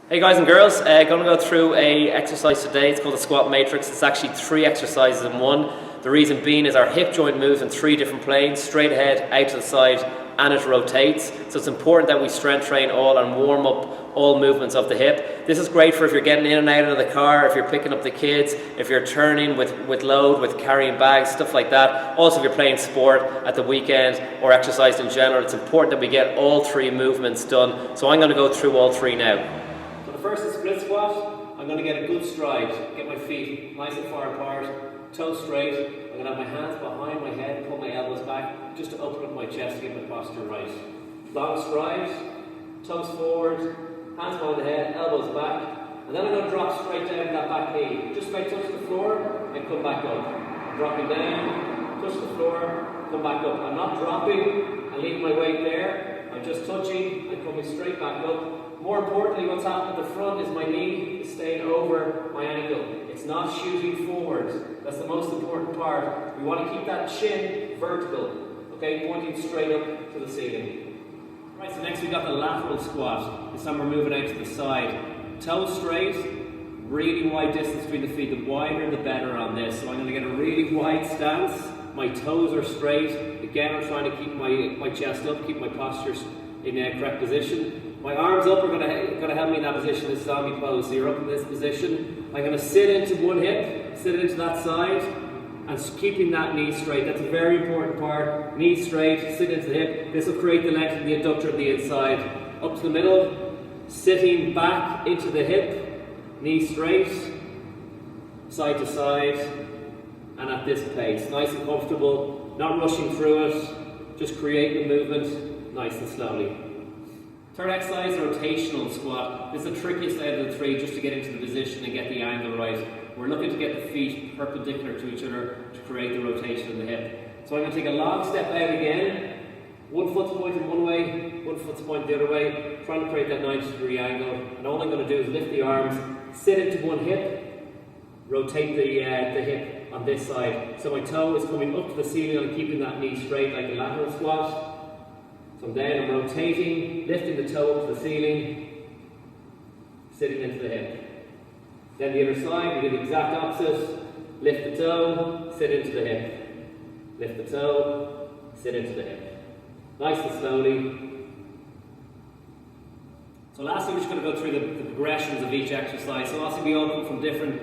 Hey guys and girls, going to go through a exercise today. It's called the squat matrix. It's actually 3 exercises in one. The reason being is our hip joint moves in 3 different planes, straight ahead, out to the side, and it rotates. So it's important that we strength train all and warm up all movements of the hip. This is great for if you're getting in and out of the car, if you're picking up the kids, if you're turning with load, with carrying bags, stuff like that. Also if you're playing sport at the weekend or exercise in general, it's important that we get all 3 movements done. So I'm going to go through all 3 now. The first is split squat. I'm going to get a good stride, get my feet nice and far apart, toes straight. I'm going to have my hands behind my head, pull my elbows back, just to open up my chest to get my posture right. Long stride, toes forward, hands behind the head, elbows back, and then I'm going to drop straight down that back knee. Just about touch the floor and come back up. Dropping down, touch the floor, come back up. I'm not dropping and leaving my weight there. I'm just touching and coming straight back up. More importantly, what's happening at the front is my knee is staying over my ankle. It's not shooting forward. That's the most important part. We want to keep that chin vertical, okay, pointing straight up to the ceiling. Right, so next we've got the lateral squat. This time we're moving out to the side. Toes straight, really wide distance between the feet. The wider the better on this. So I'm going to get a really wide stance. My toes are straight. Again, I'm trying to keep my chest up, keep my posture in a correct position. My arms up are going to help me in that position, this zombie pose. So you're up in this position. I'm going to sit into one hip, sit into that side, and keeping that knee straight. That's a very important part. Knee straight, sit into the hip. This will create the length of the adductor of the inside. Up to the middle, sitting back into the hip, knee straight, side to side, and at this pace. Nice and comfortable, not rushing through it, just create the movement nice and slowly. Third exercise, rotational squat. This is the trickiest out of the 3 just to get into the position and get the angle right. We're looking to get the feet perpendicular to each other to create the rotation of the hip. So I'm going to take a long step out again. One foot's pointed one way, one foot's pointed the other way, trying to create that 90-degree angle. And all I'm going to do is lift the arms, sit into one hip, rotate the hip on this side. So my toe is coming up to the ceiling and keeping that knee straight like a lateral squat. So I'm down, I'm rotating, lifting the toe up to the ceiling, sitting into the hip. Then the other side, we do the exact opposite. Lift the toe, sit into the hip. Lift the toe, sit into the hip. Nice and slowly. So lastly, we're just going to go through the progressions of each exercise. So obviously we all come from different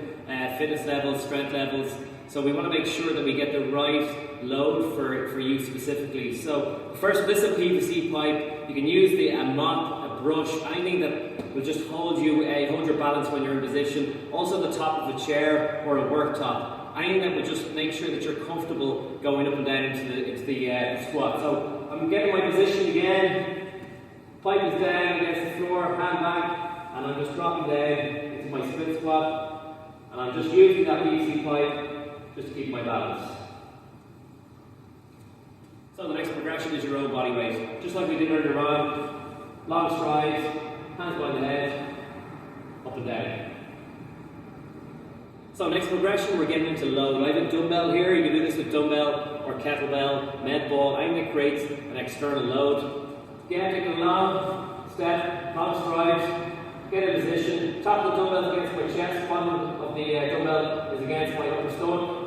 fitness levels, strength levels. So we want to make sure that we get the right load for you specifically. So first, this is a PVC pipe. You can use a mop, a brush, anything that will just hold your balance when you're in position. Also the top of a chair or a worktop. Anything that will just make sure that you're comfortable going up and down into the squat. So I'm getting my position again. Pipe is down against the floor, hand back, and I'm just dropping down into my split squat. And I'm just using that PVC pipe just to keep my balance. So the next progression is your own body weight. Just like we did earlier on, long strides, hands behind the head, up and down. So next progression, we're getting into load. I have a dumbbell here. You can do this with dumbbell or kettlebell, med ball. Anything that creates an external load. Again, take a long step, long stride, get in position. Top of the dumbbell is against my chest, bottom of the dumbbell is against my upper stomach.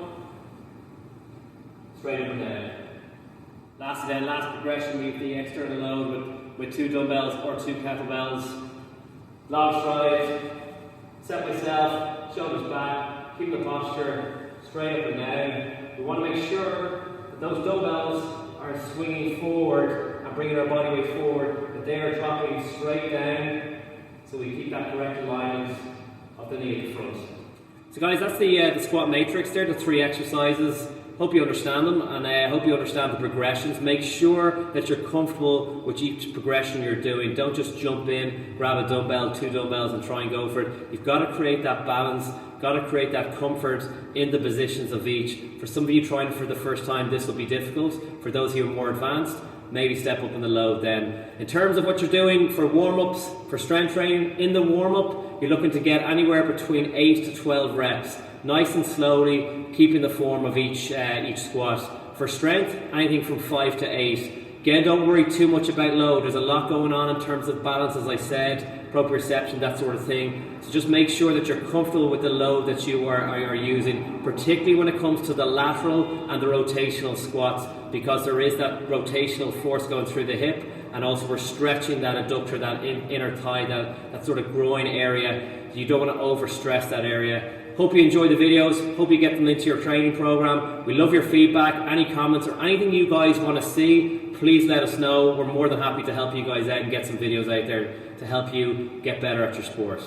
Straight up and down. Last progression, we have the external load with 2 dumbbells or 2 kettlebells. Long stride, set myself, shoulders back, keep the posture straight up and down. We want to make sure that those dumbbells are swinging forward and bringing our body weight forward, that they are dropping straight down, so we keep that correct alignment of the knee at the front. So guys, that's the squat matrix. They're the 3 exercises. Hope you understand them, and I hope you understand the progressions. Make sure that you're comfortable with each progression you're doing. Don't just jump in, grab a dumbbell, 2 dumbbells and try and go for it. You've got to create that balance, got to create that comfort in the positions of each. For some of you trying for the first time, this will be difficult. For those who are more advanced, maybe step up in the load then. In terms of what you're doing for warm-ups, for strength training, in the warm-up, you're looking to get anywhere between 8 to 12 reps. Nice and slowly, keeping the form of each squat. For strength, anything from 5 to 8. Again, don't worry too much about load. There's a lot going on in terms of balance, as I said, proprioception, that sort of thing. So just make sure that you're comfortable with the load that you are using, particularly when it comes to the lateral and the rotational squats, because there is that rotational force going through the hip, and also we're stretching that adductor, that inner thigh, that sort of groin area. You don't want to overstress that area. Hope you enjoy the videos, hope you get them into your training program. We love your feedback, any comments or anything you guys want to see, please let us know. We're more than happy to help you guys out and get some videos out there to help you get better at your sport.